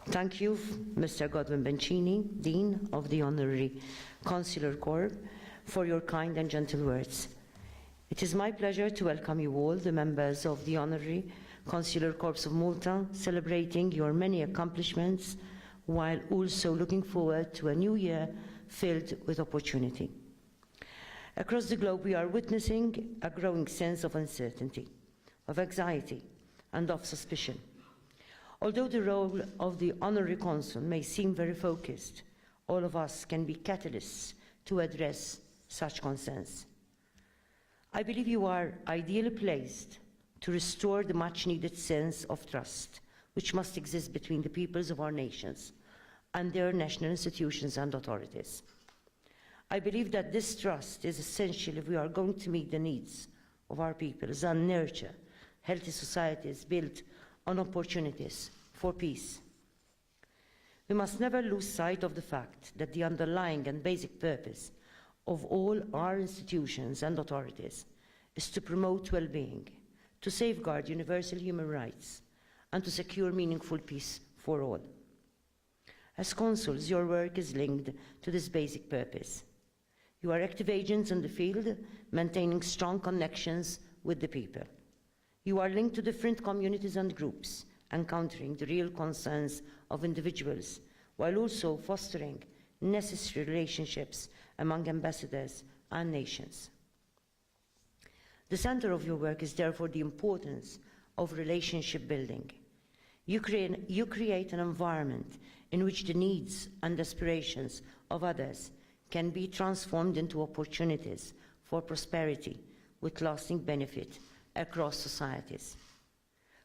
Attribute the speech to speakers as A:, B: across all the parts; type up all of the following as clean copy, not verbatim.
A: Thank you, Mr. Godwin Bencini, Dean of the Honorary Consular Corps, for your kind and gentle words. It is my pleasure to welcome you all, the members of the Honorary Consular Corps of Malta, celebrating your many accomplishments while also looking forward to a new year filled with opportunity. Across the globe, we are witnessing a growing sense of uncertainty, of anxiety, and of suspicion. Although the role of the Honorary Consul may seem very focused, all of us can be catalysts to address such concerns. I believe you are ideally placed to restore the much-needed sense of trust which must exist between the peoples of our nations and their national institutions and authorities. I believe that this trust is essential if we are going to meet the needs of our peoples and nurture healthy societies built on opportunities for peace. We must never lose sight of the fact that the underlying and basic purpose of all our institutions and authorities is to promote well-being, to safeguard universal human rights, and to secure meaningful peace for all. As consuls, your work is linked to this basic purpose. You are active agents in the field, maintaining strong connections with the people. You are linked to different communities and groups, encountering the real concerns of individuals, while also fostering necessary relationships among ambassadors and nations. The center of your work is therefore the importance of relationship building. You create an environment in which the needs and aspirations of others can be transformed into opportunities for prosperity with lasting benefit across societies.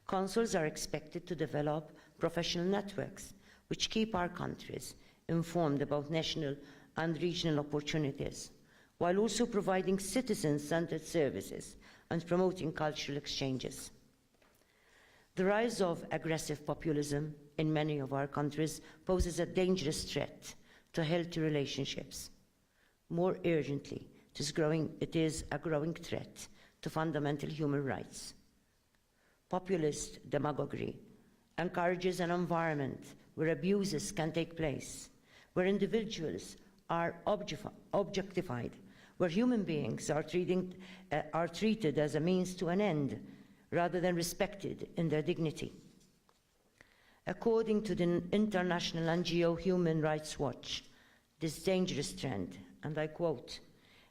A: Consuls are expected to develop professional networks which keep our countries informed about national and regional opportunities, while also providing citizen-centered services and promoting cultural exchanges. The rise of aggressive populism in many of our countries poses a dangerous threat to healthy relationships. More urgently, it is a growing threat to fundamental human rights. Populist demagoguery encourages an environment where abuses can take place, where individuals are objectified, where human beings are treated as a means to an end rather than respected in their dignity. According to the international NGO Human Rights Watch, this dangerous trend, and I quote,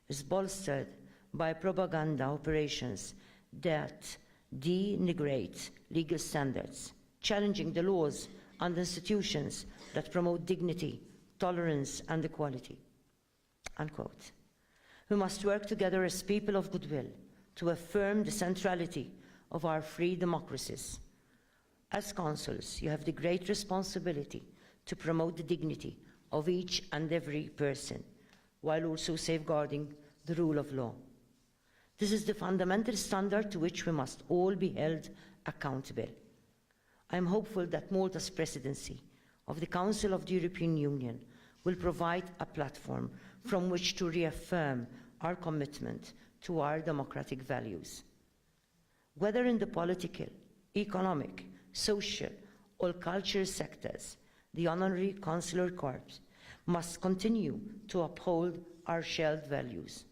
A: is bolstered by propaganda operations that denigrate legal standards, challenging the laws and institutions that promote dignity, tolerance, and equality. Unquote. We must work together as people of goodwill to affirm the centrality of our free democracies. As consuls, you have the great responsibility to promote the dignity of each and every person, while also safeguarding the rule of law. This is the fundamental standard to which we must all be held accountable. I am hopeful that Malta's presidency of the Council of the European Union will provide a platform from which to reaffirm our commitment to our democratic values. Whether in the political, economic, social, or cultural sectors, the Honorary Consular Corps must continue to uphold our shared values.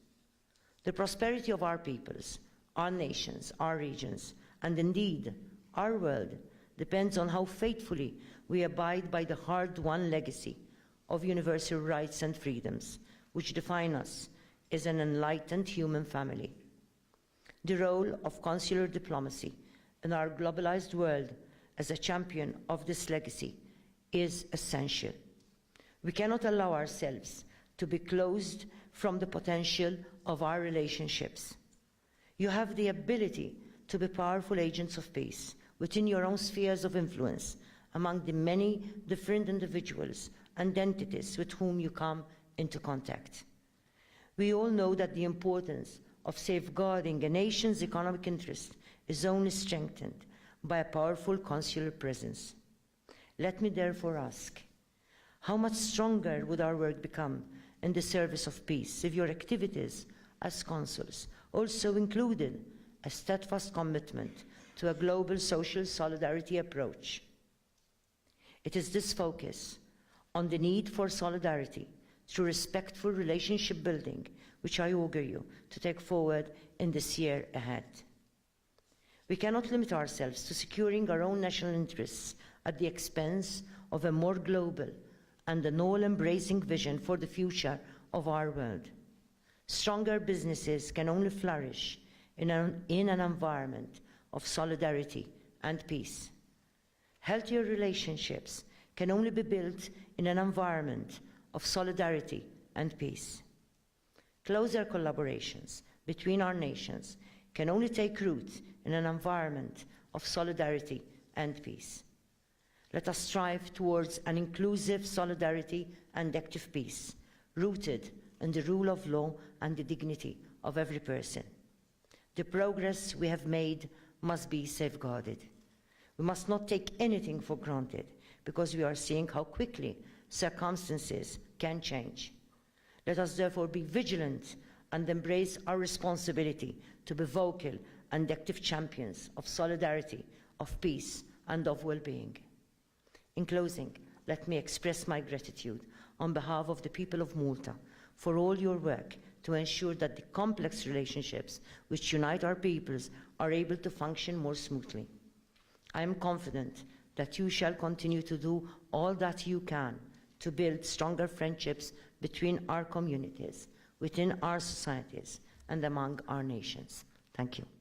A: The prosperity of our peoples, our nations, our regions, and indeed our world depends on how faithfully we abide by the hard-won legacy of universal rights and freedoms, which define us as an enlightened human family. The role of consular diplomacy in our globalized world as a champion of this legacy is essential. We cannot allow ourselves to be closed from the potential of our relationships. You have the ability to be powerful agents of peace within your own spheres of influence among the many different individuals and entities with whom you come into contact. We all know that the importance of safeguarding a nation's economic interest is only strengthened by a powerful consular presence. Let me therefore ask, how much stronger would our work become in the service of peace if your activities as consuls also included a steadfast commitment to a global social solidarity approach? It is this focus on the need for solidarity through respectful relationship building which I augur you to take forward in this year ahead. We cannot limit ourselves to securing our own national interests at the expense of a more global and an all-embracing vision for the future of our world. Stronger businesses can only flourish in an environment of solidarity and peace. Healthier relationships can only be built in an environment of solidarity and peace. Closer collaborations between our nations can only take root in an environment of solidarity and peace. Let us strive towards an inclusive solidarity and active peace, rooted in the rule of law and the dignity of every person. The progress we have made must be safeguarded. We must not take anything for granted because we are seeing how quickly circumstances can change. Let us therefore be vigilant and embrace our responsibility to be vocal and active champions of solidarity, of peace, and of well-being. In closing, let me express my gratitude on behalf of the people of Malta for all your work to ensure that the complex relationships which unite our peoples are able to function more smoothly. I am confident that you shall continue to do all that you can to build stronger friendships between our communities, within our societies, and among our nations. Thank you.